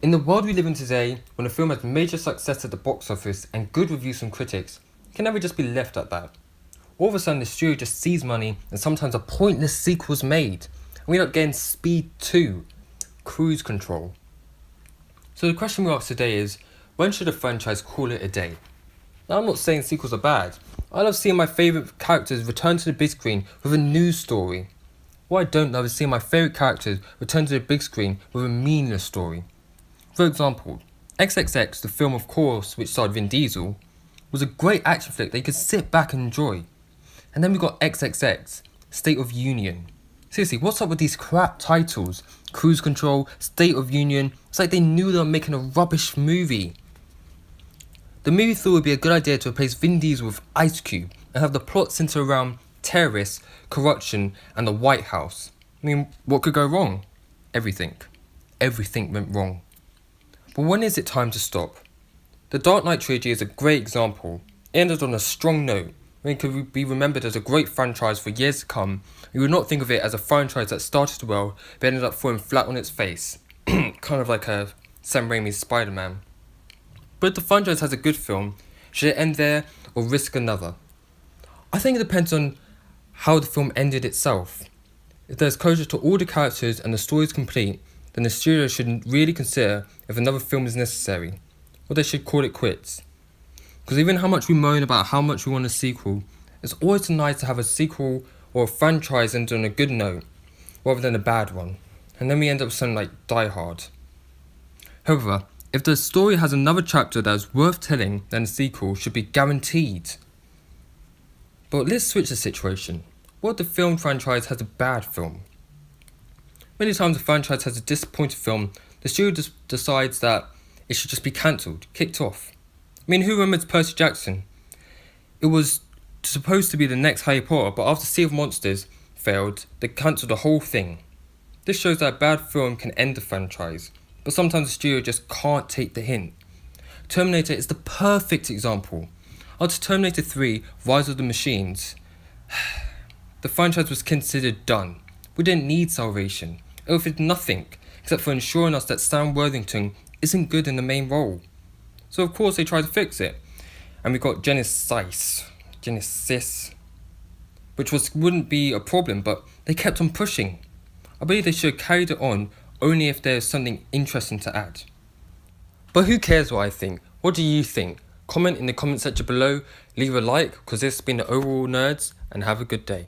In the world we live in today, when a film has major success at the box office and good reviews from critics, it can never just be left at that. All of a sudden, the studio just sees money and sometimes a pointless sequel is made. And we end up getting Speed 2, Cruise Control. So the question we ask today is, when should a franchise call it a day? Now, I'm not saying sequels are bad. I love seeing my favourite characters return to the big screen with a new story. What I don't love is seeing my favourite characters return to the big screen with a meaningless story. For example, XXX, the film of course which starred Vin Diesel, was a great action flick that you could sit back and enjoy. And then we got XXX, State of Union. Seriously, what's up with these crap titles? Cruise Control, State of Union, it's like they knew they were making a rubbish movie. The movie thought it would be a good idea to replace Vin Diesel with Ice Cube and have the plot center around terrorists, corruption and the White House. I mean, what could go wrong? Everything. Everything went wrong. But when is it time to stop? The Dark Knight trilogy is a great example. It ended on a strong note. It could be remembered as a great franchise for years to come. You would not think of it as a franchise that started well but ended up falling flat on its face. Kind of like a Sam Raimi's Spider-Man. But if the franchise has a good film, should it end there or risk another? I think it depends on how the film ended itself. If there's closure to all the characters and the story is complete, then the studio should really consider if another film is necessary, or they should call it quits. Because even how much we moan about how much we want a sequel, it's always nice to have a sequel or a franchise end on a good note, rather than a bad one, and then we end up with something like Die Hard. However, if the story has another chapter that is worth telling, then a sequel should be guaranteed. But let's switch the situation. What if the film franchise has a bad film? Many times a franchise has a disappointing film, the studio just decides that it should just be cancelled, kicked off. I mean, who remembers Percy Jackson? It was supposed to be the next Harry Potter, but after Sea of Monsters failed, they cancelled the whole thing. This shows that a bad film can end the franchise, but sometimes the studio just can't take the hint. Terminator is the perfect example. After Terminator 3, Rise of the Machines, the franchise was considered done. We didn't need salvation. It offered nothing, except for ensuring us that Sam Worthington isn't good in the main role. So of course they tried to fix it. And we got Genesis, which wouldn't be a problem, but they kept on pushing. I believe they should have carried it on only if there's something interesting to add. But who cares what I think? What do you think? Comment in the comment section below, leave a like, because this has been the Overall Nerds, and have a good day.